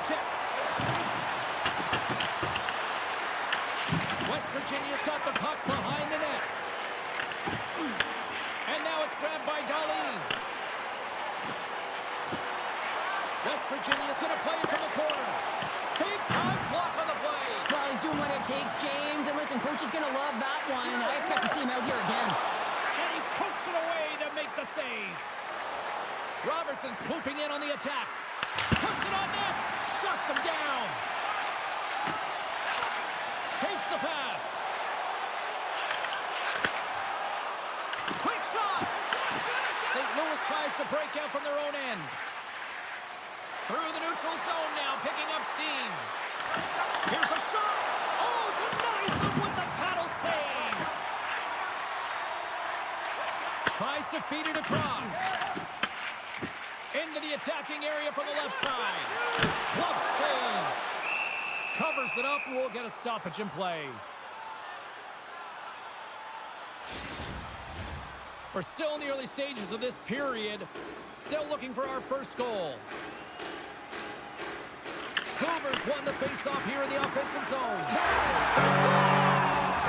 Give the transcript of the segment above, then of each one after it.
check. West Virginia's got the puck behind the net. And now it's grabbed by Darlene. West Virginia's going to play it from the corner. Big time block on the play. Well, he's doing what it takes, James. And listen, coach is going to love that one. And I expect to see him out here again. And he pokes it away to make the save. Robertson swooping in on the attack. Puts it on net. Shuts him down. Takes the pass. Quick shot. St. Louis tries to break out from their own end. Through the neutral zone now, picking up steam. Here's a shot. Oh, denies him with the paddle save. Tries to feed it across. Into the attacking area from the left side. Glove save. Covers it up, and we'll get a stoppage in play. We're still in the early stages of this period. Still looking for our first goal. Hoovers won the face-off here in the offensive zone.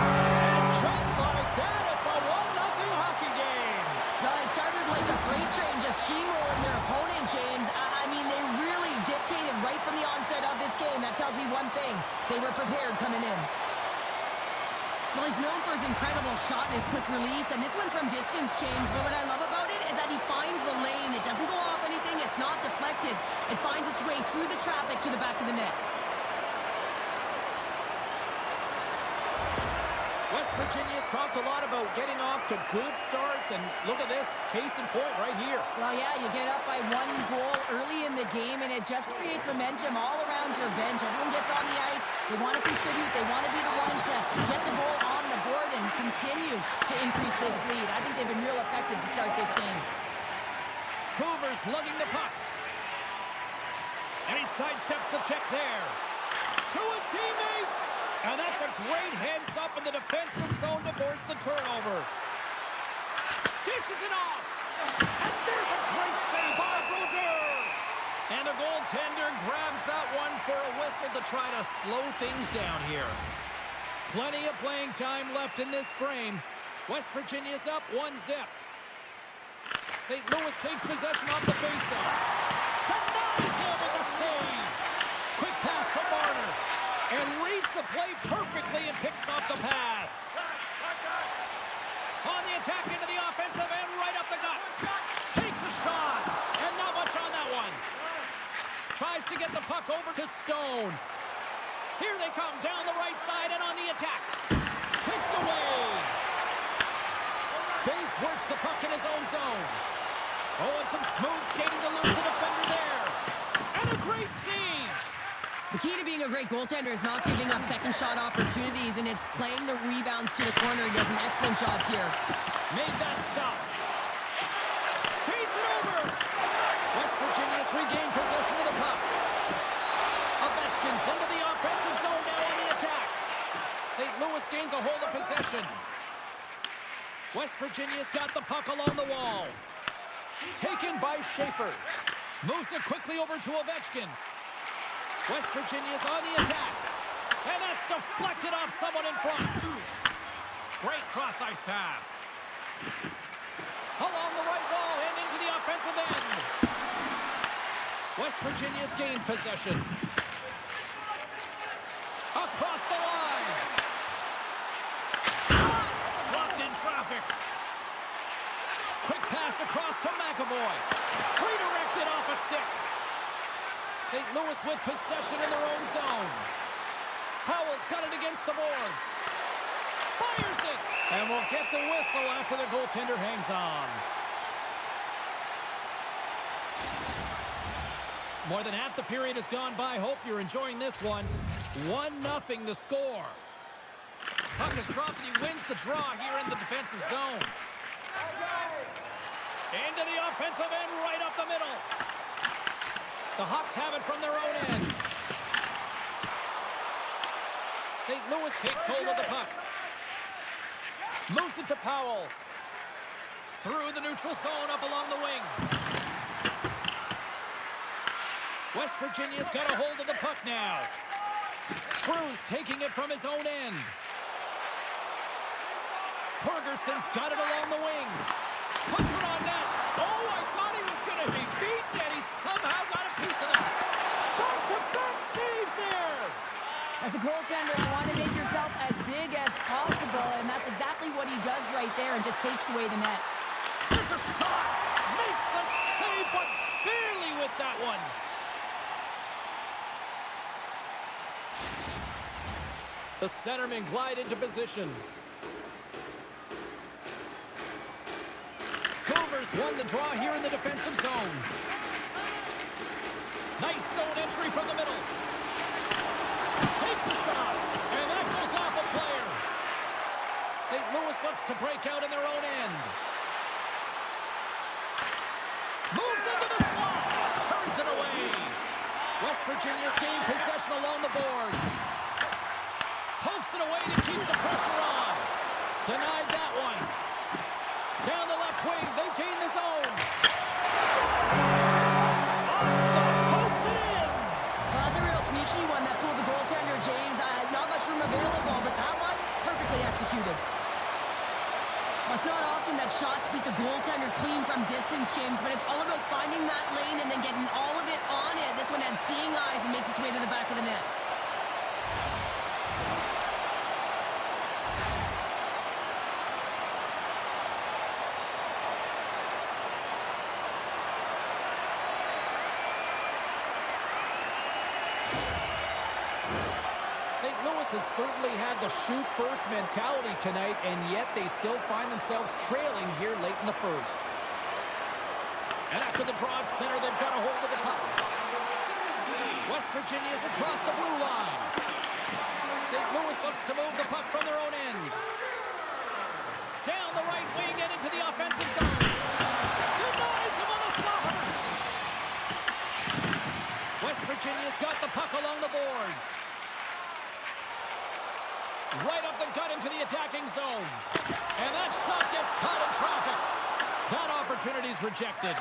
And just like that, it's a 1-0 hockey game. Well, it started like the freight train just steamrolling their opponent, James. I mean, they really dictated right from the onset of this game. That tells me one thing. They were prepared coming in. Well, he's known for his incredible shot and his quick release, and this one's from distance, James. But what I love about it is that he finds the lane. It doesn't go off anything. It's not deflected. It finds its way through the traffic to the back of the net. West Virginia's talked a lot about getting off to good starts, and look at this, case in point right here. Well, yeah, you get up by 1 goal early in the game, and it just creates momentum all around your bench. Everyone gets on the ice. They want to contribute. They want to be the one to get the goal on the board and continue to increase this lead. I think they've been real effective to start this game. Hoover's lugging the puck. And he sidesteps the check there. To his teammate. And that's a great heads-up in the defensive zone to force the turnover. Dishes it off. And there's a great save by Brodeur. And the goaltender grabs that one for a whistle to try to slow things down here. Plenty of playing time left in this frame. West Virginia's up 1-0. St. Louis takes possession off the faceoff. Denies him with the save. Quick pass to Marner. And reads the play perfectly and picks off the pass. On the attack into the offensive end, right up the gut. Takes a shot. And not much on that one. Tries to get the puck over to Stone. Here they come down the right side and on the attack. Kicked away. Bates works the puck in his own zone. Oh, and some smooth skating to lose the defender there. And a great save. The key to being a great goaltender is not giving up second shot opportunities, and it's playing the rebounds to the corner. He does an excellent job here. Made that stop. Feeds it over. West Virginia's regained possession of the puck. Ovechkin's into the offensive zone now on the attack. St. Louis gains a hold of possession. West Virginia's got the puck along the wall. Taken by Schaefer. Moves it quickly over to Ovechkin. West Virginia's on the attack. And that's deflected off someone in front. Great cross-ice pass. Along the right wall and into the offensive end. West Virginia's gained possession. Across the line. Shot! Blocked in traffic. Quick pass across to McAvoy. Redirected off a stick. St. Louis with possession in their own zone. Powell's got it against the boards. Fires it. And we'll get the whistle after the goaltender hangs on. More than half the period has gone by. Hope you're enjoying this one. 1-0 the score. Puck is dropped and he wins the draw here in the defensive zone. Into the offensive end, right up the middle. The Hawks have it from their own end. St. Louis takes hold of the puck. Moves it to Powell. Through the neutral zone, up along the wing. West Virginia's got a hold of the puck now. Cruz taking it from his own end. Ferguson's got it along the wing. Puts it on net. Oh, I thought he was going to be beaten, and he somehow got a piece of that. Back-to-back saves there. As a goaltender, you want to make yourself as big as possible, and that's exactly what he does right there and just takes away the net. There's a shot. Makes a save, but barely with that one. The centermen glide into position. Cougars won the draw here in the defensive zone. Nice zone entry from the middle. Takes a shot, and that goes off a player. St. Louis looks to break out in their own end. Moves into the slot. Turns it away. West Virginia's gained possession along the boards. Pokes it away to keep the pressure on. Denied that one. Down the left wing, they gain the zone. Scores! Off the post and in! Well, that's a real sneaky one that fooled the goaltender, James. Not much room available, but that one, perfectly executed. Well, it's not often that shots beat the goaltender clean from distance, James, but it's all about finding that lane and then getting all of it on it. This one had seeing eyes and makes its way to the back of the net. St. Louis has certainly had the shoot-first mentality tonight, and yet they still find themselves trailing here late in the first. And after the draw at center, they've got a hold of the puck. West Virginia's across the blue line. St. Louis looks to move the puck from their own end. Down the right wing and into the offensive zone. Denies him on the slapper. West Virginia's got the puck along the boards. Right up the gut into the attacking zone. And that shot gets caught in traffic. That opportunity's rejected.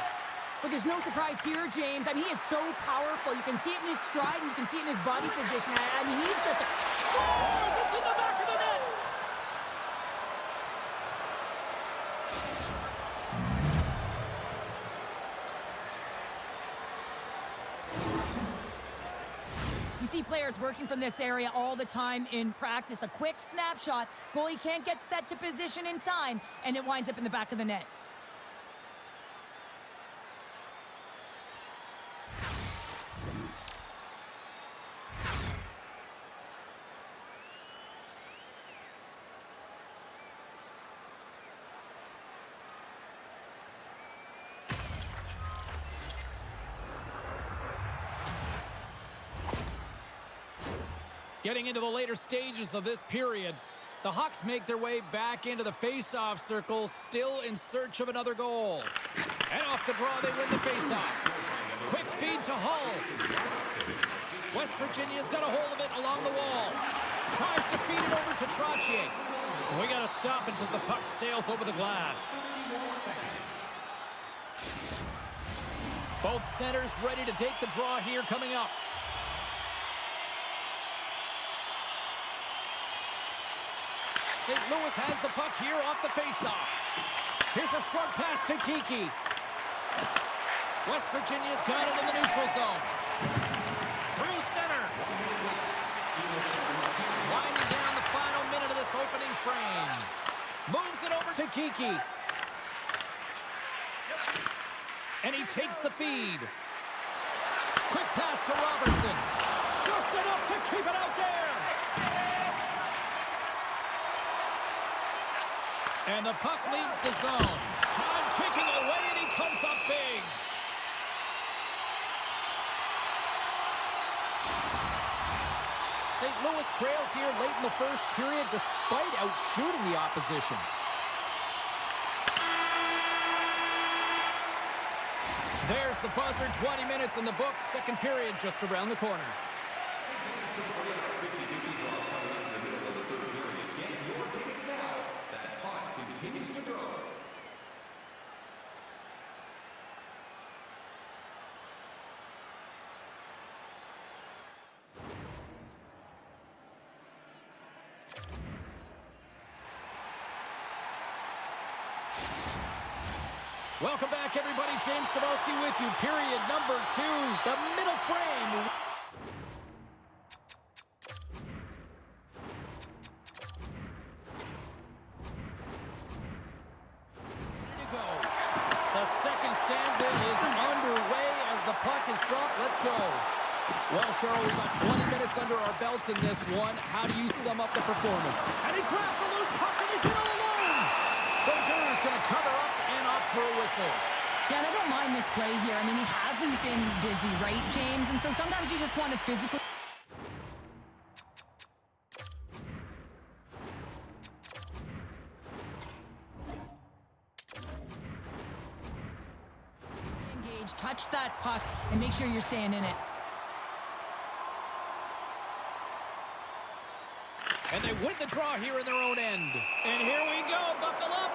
But there's no surprise here, James. I mean, he is so powerful. You can see it in his stride and you can see it in his body position. I mean, he's just a... Scores! It's in the back of the net! You see players working from this area all the time in practice. A quick snapshot. Goalie can't get set to position in time, and it winds up in the back of the net. Getting into the later stages of this period, the Hawks make their way back into the face-off circle, still in search of another goal. And off the draw, they win the face-off. Quick feed to Hull. West Virginia's got a hold of it along the wall. Tries to feed it over to Trottier. We got to stop it as the puck sails over the glass. Both centers ready to take the draw here coming up. St. Louis has the puck here off the faceoff. Here's a short pass to Kiki. West Virginia's got it in the neutral zone. Through center. Winding down the final minute of this opening frame. Moves it over to Kiki. And he takes the feed. Quick pass to Robertson. Just enough to keep it out there. And the puck leaves the zone. Time ticking away, and he comes up big. St. Louis trails here late in the first period despite outshooting the opposition. There's the buzzer, 20 minutes in the books. Second period just around the corner. Welcome back, everybody. James Cebulski with you. Period number 2, the middle frame. Ready to go. The second stanza is underway as the puck is dropped. Let's go. Well, Cheryl, we've got 20 minutes under our belts in this one. How do you sum up the performance? And he grabs the loose puck and he's in all alone. Berger is going to cover up and opt for a whistle. Yeah, and I don't mind this play here. I mean, he hasn't been busy, right, James? And so sometimes you just want to physically engage, touch that puck, and make sure you're staying in it. And they win the draw here in their own end. And here we go. Buckle up.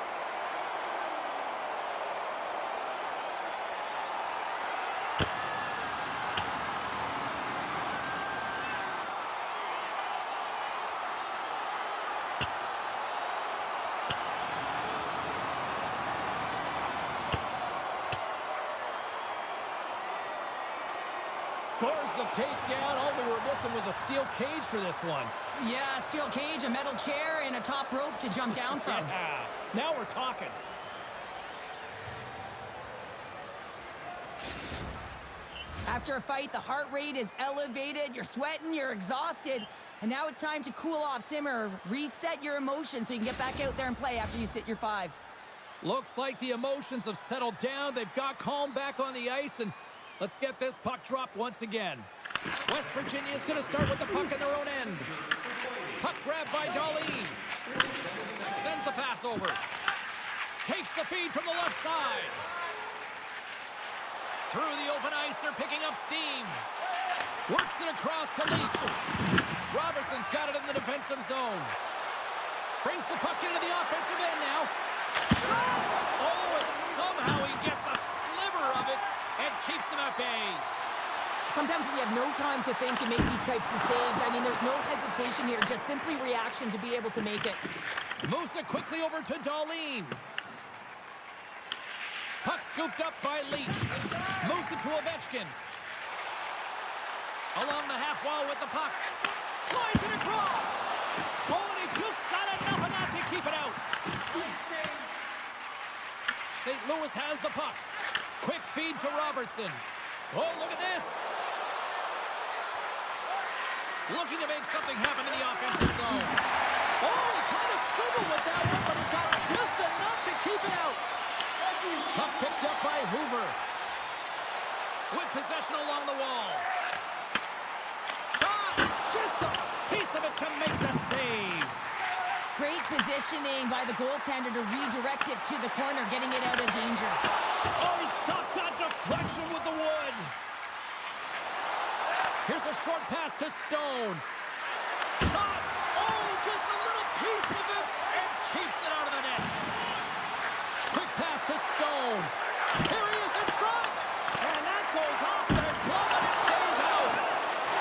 Scores the takedown. All we were missing was a steel cage for this one. Yeah, steel cage, a metal chair, and a top rope to jump down from. Yeah, now we're talking. After a fight, the heart rate is elevated, you're sweating, you're exhausted, and now it's time to cool off, simmer, reset your emotions so you can get back out there and play after you sit your 5. Looks like the emotions have settled down. They've got calm back on the ice, and let's get this puck dropped once again. West Virginia is going to start with the puck in their own end. Puck grabbed by Darlene. Sends the pass over. Takes the feed from the left side. Through the open ice, they're picking up steam. Works it across to Leach. Robertson's got it in the defensive zone. Brings the puck into the offensive end now. Shot! Oh, and somehow he gets a sliver of it and keeps him at bay. Sometimes when you have no time to think and make these types of saves, I mean, there's no hesitation here, just simply reaction to be able to make it. Moves it quickly over to Darlene. Puck scooped up by Leach. Moves it to Ovechkin. Along the half wall with the puck. Slides it across. Oh, and he just got enough of that to keep it out. St. Louis has the puck. Quick feed to Robertson. Oh, look at this. Looking to make something happen in the offensive zone. Oh, he kind of struggled with that one, but he got just enough to keep it out. Puck picked up by Hoover. With possession along the wall. Shot! Gets a piece of it to make the save. Great positioning by the goaltender to redirect it to the corner, getting it out of danger. Oh, he stopped that deflection with the wood. Here's a short pass to Stone. Shot! Oh, gets a little piece of it and keeps it out of the net. Quick pass to Stone. Here he is in front. And that goes off the glove and it stays out.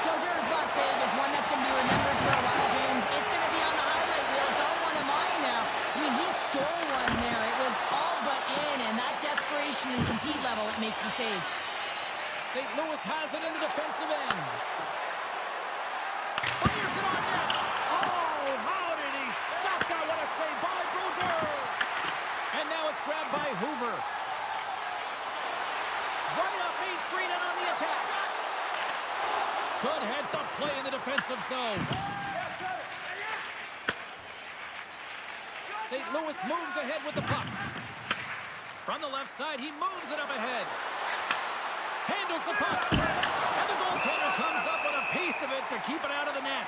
Berger's last save is one that's going to be remembered for a while, James. It's going to be on the highlight reel. It's on one of mine now. I mean, he stole one there. It was all but in, and that desperation and compete level, it makes the save. St. Louis has it in the defensive end. Fires it on net. Oh, how did he stop that? What a save by Berger. And now it's grabbed by Hoover. Right up Main Street and on the attack. Good heads-up play in the defensive zone. St. Louis moves ahead with the puck. From the left side, he moves it up ahead. Handles the puck. And the goaltender comes up with a piece of it to keep it out of the net.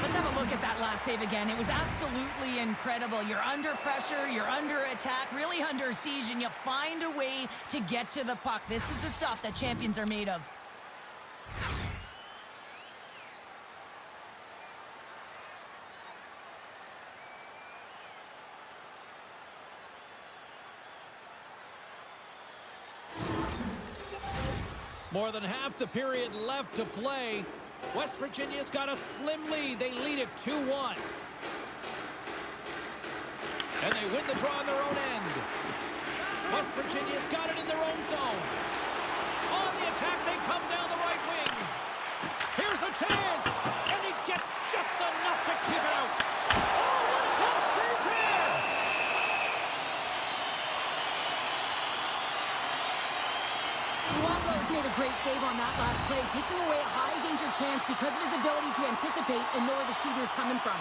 Let's have a look at that last save again. It was absolutely incredible. You're under pressure, you're under attack, really under siege, and you find a way to get to the puck. This is the stuff that champions are made of. More than half the period left to play. West Virginia's got a slim lead. They lead it 2-1. And they win the draw on their own end. West Virginia's got it in their own zone. On the attack, they come down the right wing. Here's a chance. And he gets just enough to keep it out. Oh, what a close save there! Luongo's made a great save on that last play, taking away a high-danger chance because of his ability to anticipate and know where the shooter is coming from.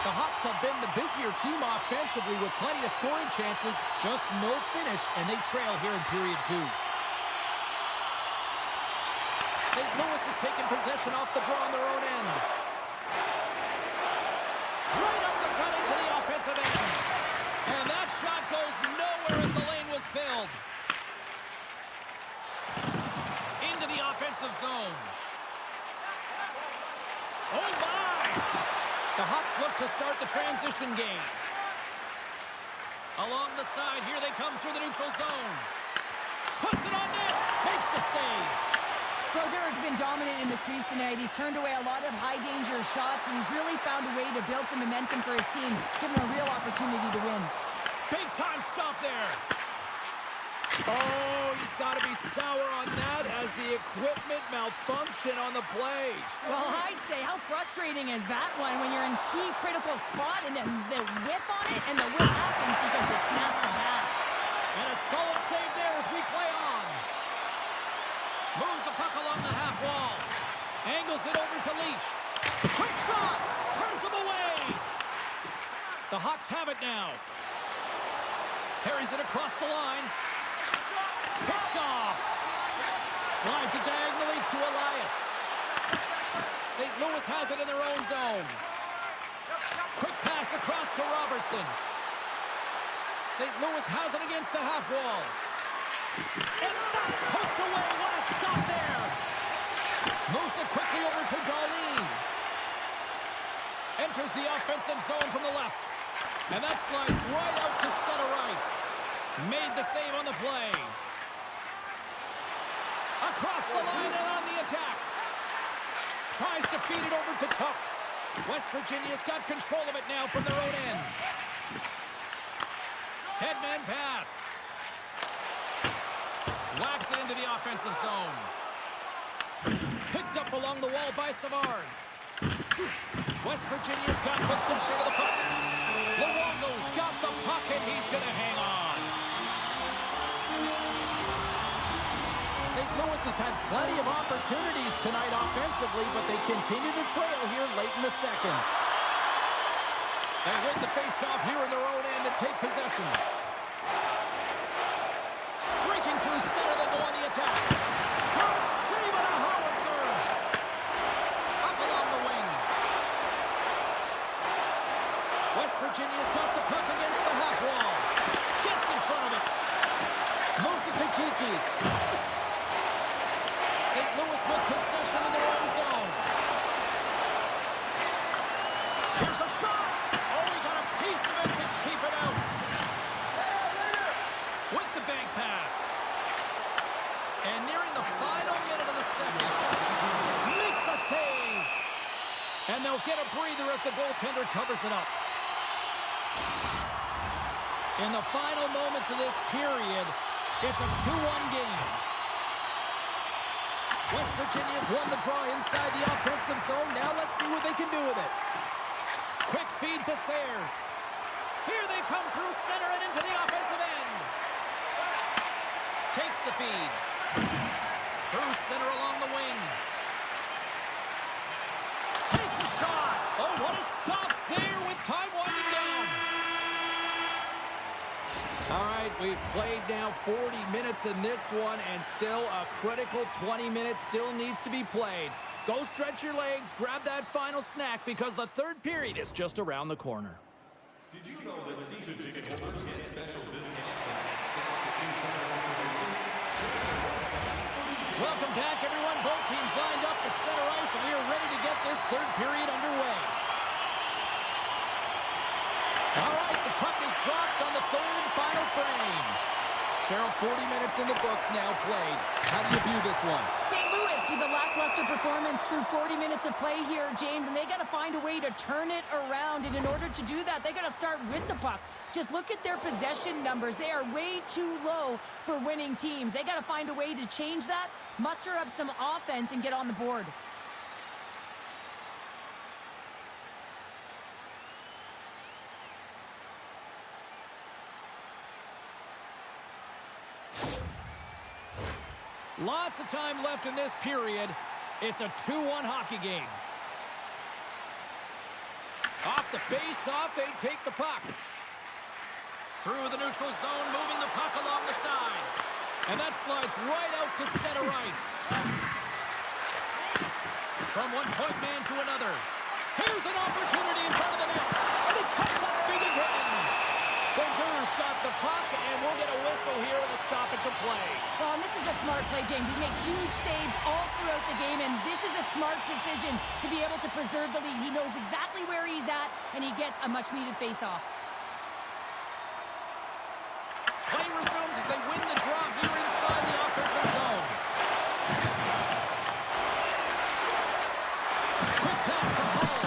The Hawks have been the busier team offensively with plenty of scoring chances, just no finish, and they trail here in period 2. St. Louis has taken possession off the draw on their own end. Right up the gut into the offensive end. And that shot goes nowhere as the lane was filled. Into the offensive zone. Oh, my! The Hawks look to start the transition game. Along the side, here they come through the neutral zone. Puts it on net, makes the save. Brodeur has been dominant in the crease tonight. He's turned away a lot of high-danger shots, and he's really found a way to build some momentum for his team, give him a real opportunity to win. Big-time stop there. Oh, he's got to be sour on that as the equipment malfunction on the play. Well, I'd say, how frustrating is that one when you're in key critical spot and then the whiff on it, and the whiff happens because it snaps a bat. And a solid save there as we play on. Moves the puck along the half wall. Angles it over to Leach. Quick shot. Turns him away. The Hawks have it now. Carries it across the line. Picked off. Slides it diagonally to Elias. St. Louis has it in their own zone. Quick pass across to Robertson. St. Louis has it against the half wall. And that's poked away. What a stop there. Moves it quickly over to Darlene. Enters the offensive zone from the left. And that slides right out to center ice. Made the save on the play. Across the line and on the attack. Tries to feed it over to Tuff. West Virginia's got control of it now from their own end. Headman pass. Whacks it into the offensive zone. Picked up along the wall by Savard. West Virginia's got possession of the puck. Luongo's got the puck and he's going to hang on. St. Louis has had plenty of opportunities tonight offensively, but they continue to trail here late in the second. They win the face-off here in their own end and take possession. Streaking through center, they go on the attack. Can't save it, a howitzer. Up along the wing. West Virginia's got the puck against the half wall. Gets in front of it. Moves it to Kiki. St. Louis with possession in their own zone. Here's a shot. Oh, he got a piece of it to keep it out. With the bank pass. And nearing the final minute of the second. Makes a save. And they'll get a breather as the goaltender covers it up. In the final moments of this period, it's a 2-1 game. West Virginia's won the draw inside the offensive zone. Now let's see what they can do with it. Quick feed to Sayers. Here they come through center and into the offensive end. Takes the feed. Through center along the wing. Takes a shot. Oh, what a stop there with time winding down. All right, we've played now 40 minutes in this one, and still a critical 20 minutes still needs to be played. Go stretch your legs, grab that final snack, because the third period is just around the corner. Did you know that season ticket holders get special discounts? Welcome back, everyone. Both teams lined up at center ice, and we are ready to get this third period underway. All right, the puck is dropped on the third and final frame. Cheryl, 40 minutes in the books now played. How do you view this one? St. Louis with a lackluster performance through 40 minutes of play here, James, and they got to find a way to turn it around. And in order to do that, they got to start with the puck. Just look at their possession numbers. They are way too low for winning teams. They got to find a way to change that, muster up some offense, and get on the board. Lots of time left in this period. It's a 2-1 hockey game. Off the face-off, they take the puck. Through the neutral zone, moving the puck along the side. And that slides right out to center ice. From one point man to another. Here's an opportunity in front of the net. And he comes up big again. Rangers got the puck, and we'll get a whistle here in the stoppage of play. Well, and this is a smart play, James. He's made huge saves all throughout the game, and this is a smart decision to be able to preserve the lead. He knows exactly where he's at, and he gets a much-needed face-off. Play resumes as they win the draw here inside the offensive zone. Quick pass to Hull.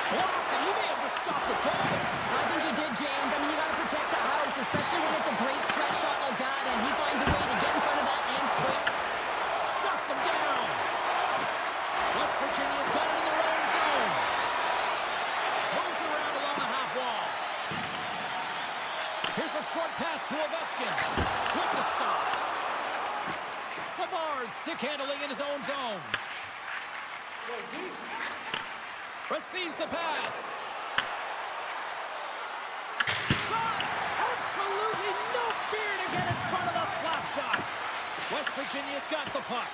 Blocked, and he may have just stopped the goal. I think he did, James. I mean, you got to protect the house, especially when it's a great threat shot like that, and he finds a way to get in front of that and quick. Shuts him down. West Virginia's got it in their own zone. Moves around along the half wall. Here's a short pass to Ovechkin. With the stop. Savard stick handling in his own zone. Receives the pass. Shot! Absolutely no fear to get in front of the slap shot. West Virginia's got the puck.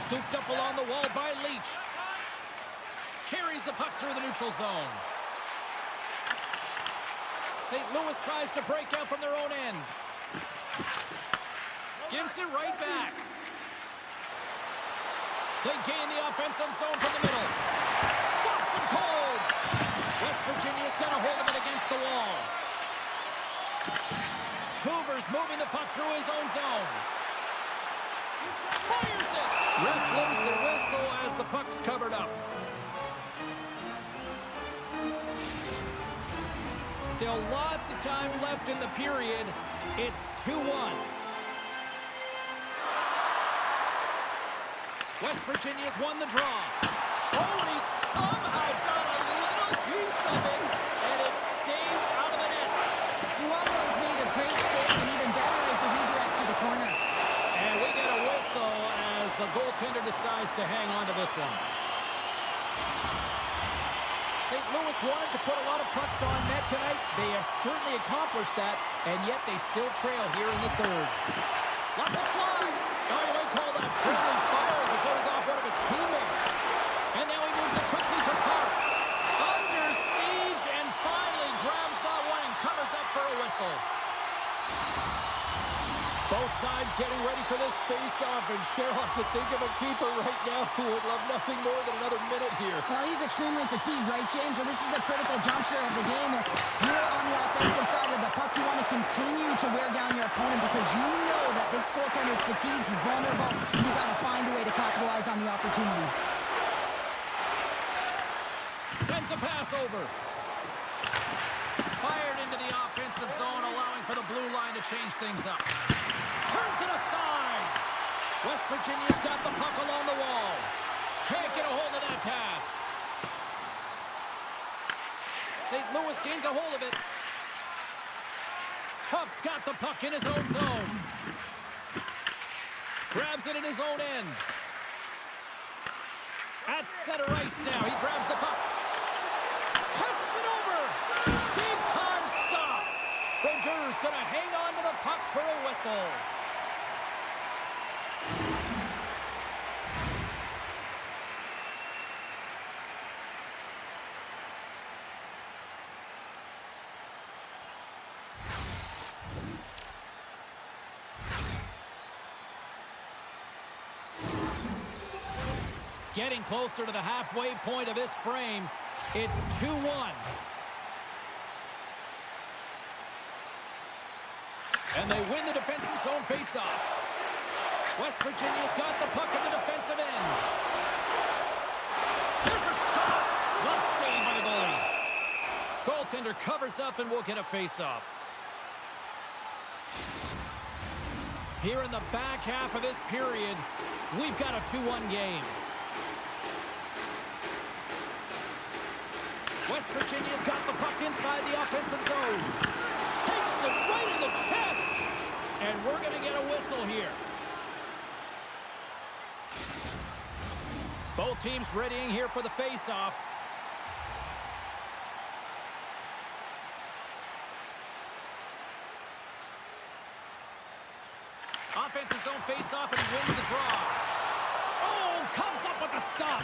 Scooped up along the wall by Leach. Carries the puck through the neutral zone. St. Louis tries to break out from their own end. Gives it right back. They gain the offensive zone from the middle. Stops him cold. West Virginia's got a hold of it against the wall. Hoover's moving the puck through his own zone. Fires it. Ref blows the whistle as the puck's covered up. Still lots of time left in the period. It's 2-1. West Virginia's won the draw. Oh, and he somehow got a little piece of it, and it stays out of the net. Luongo's made a great save, and even better is the redirect to the corner. And we get a whistle as the goaltender decides to hang on to this one. St. Louis wanted to put a lot of pucks on net tonight. They have certainly accomplished that, and yet they still trail here in the third. Lots of fly. Oh, you might call that friendly fire as it goes off one of his teammates. And now he moves it quickly to Park. Under siege and finally grabs that one and covers up for a whistle. Both sides getting ready for this face-off, and Cheryl, I could think of a keeper right now who would love nothing more than another minute here. Well, he's extremely fatigued, right, James? So this is a critical juncture of the game. If you're on the offensive side of the puck, you want to continue to wear down your opponent because you know that this goaltender is fatigued, he's vulnerable, and you've got to find a way to capitalize on the opportunity. Sends a pass over. Fired into the offensive zone, allowing for the blue line to change things up. Turns it aside. West Virginia's got the puck along the wall. Can't get a hold of that pass. St. Louis gains a hold of it. Tuff's got the puck in his own zone. Grabs it in his own end. At center ice now. He grabs the puck. Passes it over. Big time stop. Rangers gonna hang on to the puck for a whistle. Getting closer to the halfway point of this frame. It's 2-1. And they win the defensive zone faceoff. West Virginia's got the puck in the defensive end. There's a shot. Glove save by the goalie. Goaltender covers up and will get a faceoff. Here in the back half of this period, we've got a 2-1 game. West Virginia's got the puck inside the offensive zone. Takes it right in the chest. And we're going to get a whistle here. Both teams readying here for the face-off. Offensive zone face-off, and he wins the draw. Oh, comes up with a stop.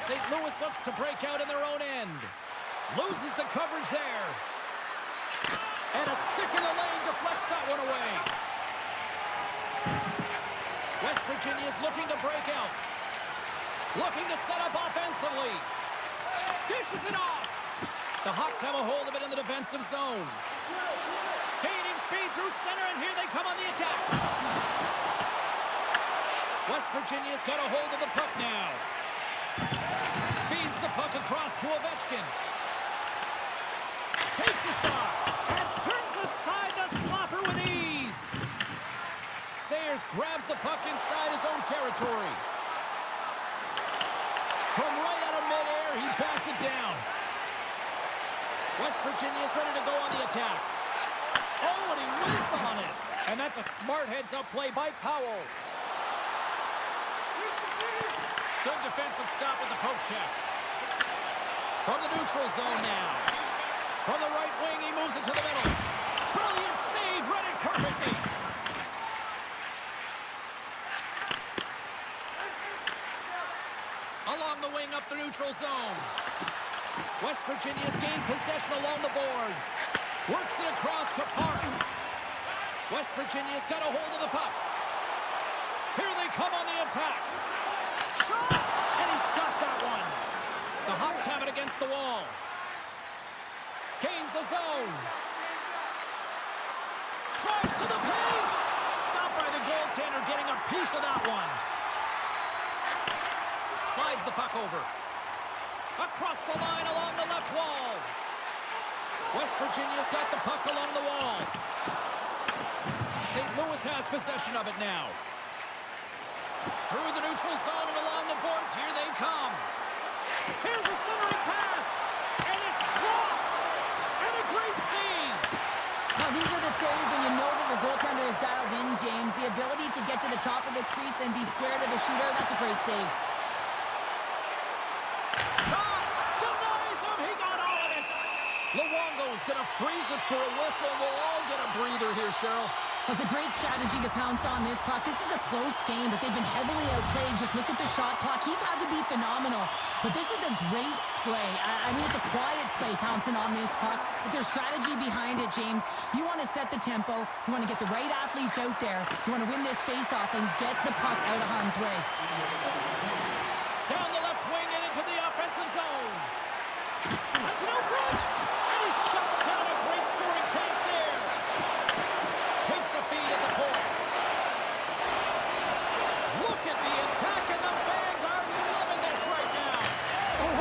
St. Louis looks to break out in their own end. Loses the coverage there. And a stick in the lane deflects that one away. West Virginia is looking to break out. Looking to set up offensively. Dishes it off. The Hawks have a hold of it in the defensive zone. Gaining speed through center, and here they come on the attack. West Virginia's got a hold of the puck now. Feeds the puck across to Ovechkin. Takes a shot. And turns aside the slapper with ease. Sayers grabs the puck inside his own territory. From right out of midair, he bats it down. West Virginia's ready to go on the attack. Oh, and he whiffs on it. And that's a smart heads-up play by Powell. Good defensive stop with the poke check. From the neutral zone now. From the right wing, he moves it to the middle. Brilliant save, read it perfectly. Along the wing, up the neutral zone. West Virginia's gained possession along the boards. Works it across to Park. West Virginia's got a hold of the puck. Here they come on the attack. Shot! And he's got that one. The Hawks have it against the wall. Gains the zone. Drives to the paint. Stopped by the goaltender, getting a piece of that one. Slides the puck over. Across the line along the left wall. West Virginia's got the puck along the wall. St. Louis has possession of it now. Through the neutral zone and along the boards, here they come. Here's a centering pass, and it's blocked. And a great save. Now, these are the saves when you know that the goaltender is dialed in, James. The ability to get to the top of the crease and be square to the shooter, that's a great save. Luongo's going to freeze it for a whistle. We'll all get a breather here, Cheryl. It's a great strategy to pounce on this puck. This is a close game, but they've been heavily outplayed. Just look at the shot clock. He's had to be phenomenal. But this is a great play. I mean, it's a quiet play pouncing on this puck. But there's strategy behind it, James. You want to set the tempo. You want to get the right athletes out there. You want to win this face-off and get the puck out of harm's way. Down the left wing and into the offensive zone. Sets it out front. And he shuts down a great scoring chance there. Takes the feed at the point. Look at the attack, and the fans are loving this right now. An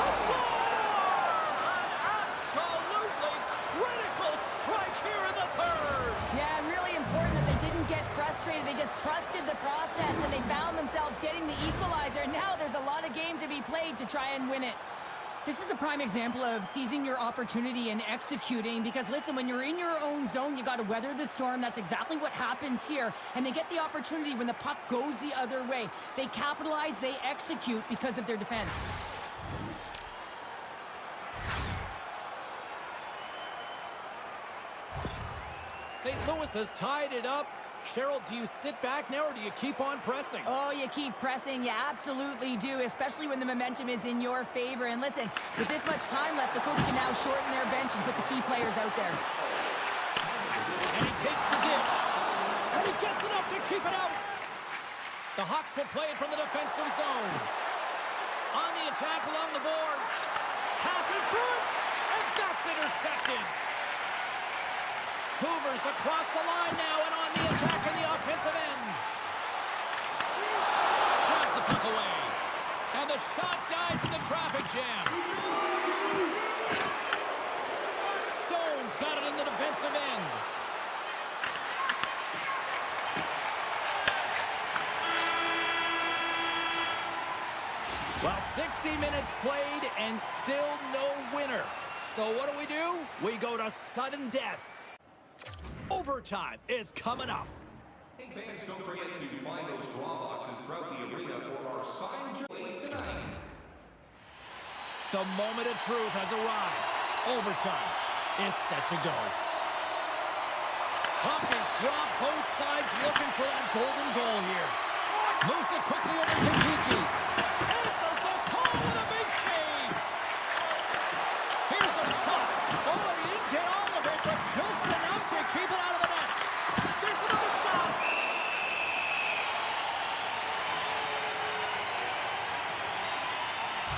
absolutely critical strike here in the third. Yeah, really important that they didn't get frustrated. They just trusted the process, and they found themselves getting the equalizer. Now there's a lot of game to be played to try and win it. This is a prime example of seizing your opportunity and executing, because listen, when you're in your own zone, you got to weather the storm. That's exactly what happens here. And they get the opportunity when the puck goes the other way. They capitalize, they execute because of their defense. St. Louis has tied it up. Cheryl, do you sit back now, or do you keep on pressing? Oh, you keep pressing. You absolutely do, especially when the momentum is in your favor. And listen, with this much time left, the coach can now shorten their bench and put the key players out there. And he takes the dish. And he gets enough to keep it out. The Hawks will play it from the defensive zone. On the attack along the boards. Pass in front. And that's intercepted. Hoovers across the line now and on the attack in the offensive end. Drives the puck away. And the shot dies in the traffic jam. Stone's got it in the defensive end. Well, 60 minutes played and still no winner. So what do? We go to sudden death. Overtime is coming up. Hey fans, don't forget to find those draw boxes throughout the arena for our sign journey tonight. The moment of truth has arrived. Overtime is set to go. Puck is dropped, both sides looking for that golden goal here. Moves it quickly over to Kiki. Answers the call with a big save. Here's a shot. Oh, he didn't get all of it, but just enough to keep it out of the net. There's another stop.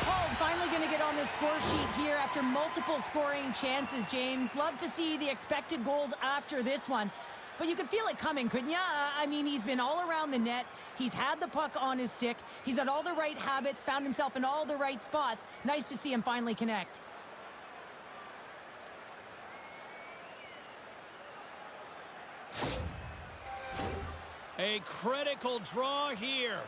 Paul's finally going to get on the score sheet here after multiple scoring chances, James. Love to see the expected goals after this one. But you could feel it coming, couldn't you? I mean, he's been all around the net. He's had the puck on his stick. He's had all the right habits, found himself in all the right spots. Nice to see him finally connect. A critical draw here.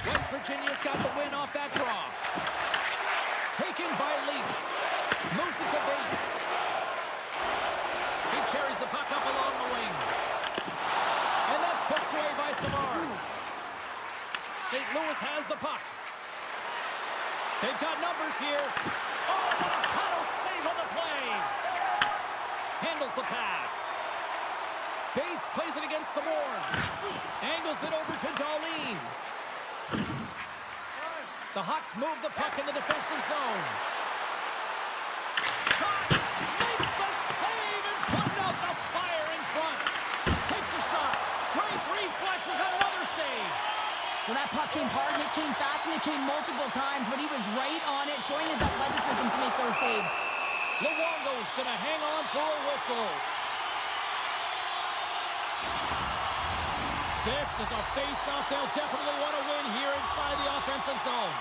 West Virginia's got the win off that draw. Taken by Leach. Moves it to Bates. He carries the puck up along the wing. And that's poked away by Savard. St. Louis has the puck. They've got numbers here. Oh, what a paddle save on the play. Handles the pass. Bates plays it against the boards. Angles it over to Darlene. The Hawks move the puck in the defensive zone. Shot! Makes the save and putting out the fire in front. Takes a shot. Great reflexes and another save. Well, that puck came hard and it came fast and it came multiple times, but he was right on it, showing his athleticism to make those saves. Luongo's going to hang on for a whistle. This is a face-off they'll definitely want to win here inside the offensive zone.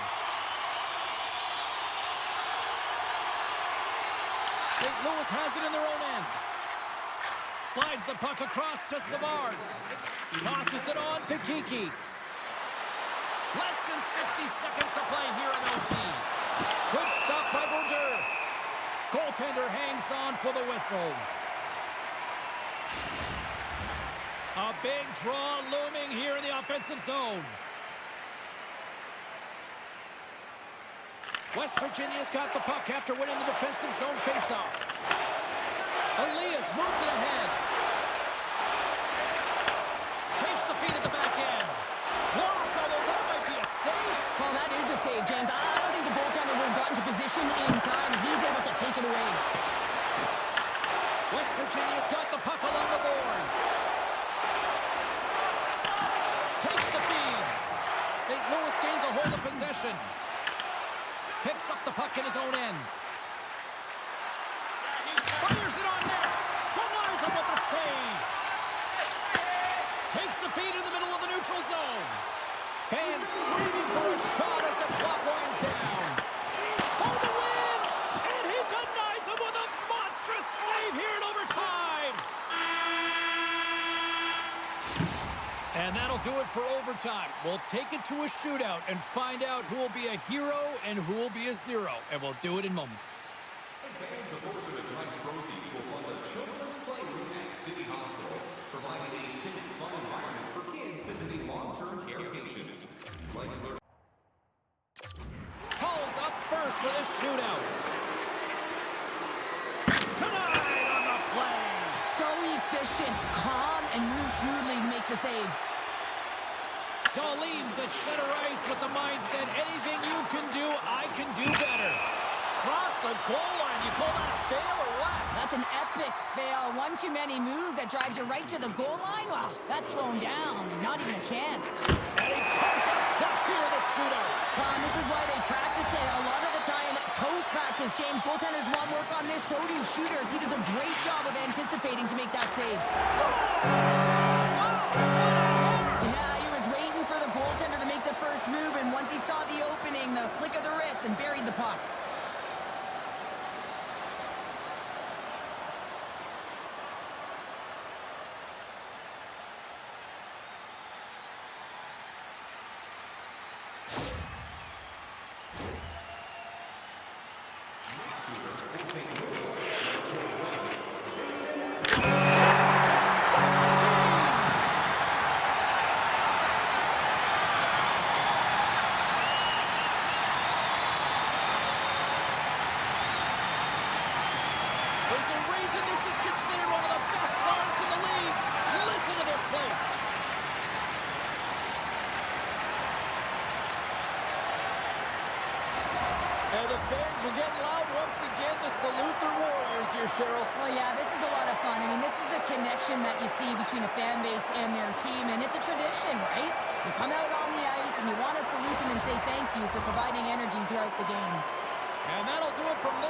St. Louis has it in their own end. Slides the puck across to Savard. Tosses it on to Kiki. Less than 60 seconds to play here in OT. Good stop by Brodeur. Goaltender hangs on for the whistle. A big draw looming here in the offensive zone. West Virginia's got the puck after winning the defensive zone faceoff. Elias moves it ahead. Takes the feed at the back end. Blocked, although that might be a save. Well, that is a save, James. I don't think the goaltender would have gotten to position in time. He's able to take it away. West Virginia's got the puck along the boards. Takes the feed. St. Louis gains a hold of possession. Picks up the puck in his own end. Fires it on net. Denies him with the save. Takes the feed in the middle of the neutral zone. Fans screaming for a shot as the clock winds down. For the win! And he denies him with a monstrous save here in overtime. And that'll do it for overtime. We'll take it to a shootout and find out who will be a hero and who will be a zero. And we'll do it in moments. Fans, a portion of tonight's proceeds will fund a children's playroom at City Hospital, providing a safe, fun environment for kids visiting long-term care patients. Like to learn. Calls up first for this shootout. Tonight on the play. So efficient, calm, and moves smoothly to make the save. Darlene's at center ice with the mindset, anything you can do, I can do better. Cross the goal line. You call that a fail or what? That's an epic fail. One too many moves that drives you right to the goal line. Wow, that's thrown down. Not even a chance. And he comes up clutch here in the shootout. This is why they practice it. A lot of the practice, James. Goaltenders want work on this, so do shooters. He does a great job of anticipating to make that save. Yeah, he was waiting for the goaltender to make the first move, and once he saw the opening, the flick of the wrist, and buried the puck. There's a reason this is considered one of the best parts in the league. Listen to this place. And the fans are getting loud once again to salute their Warriors here, Cheryl. Well, yeah, this is a lot of fun. I mean, this is the connection that you see between a fan base and their team, and it's a tradition, right? You come out on the ice, and you want to salute them and say thank you for providing energy throughout the game. And that'll do it from there.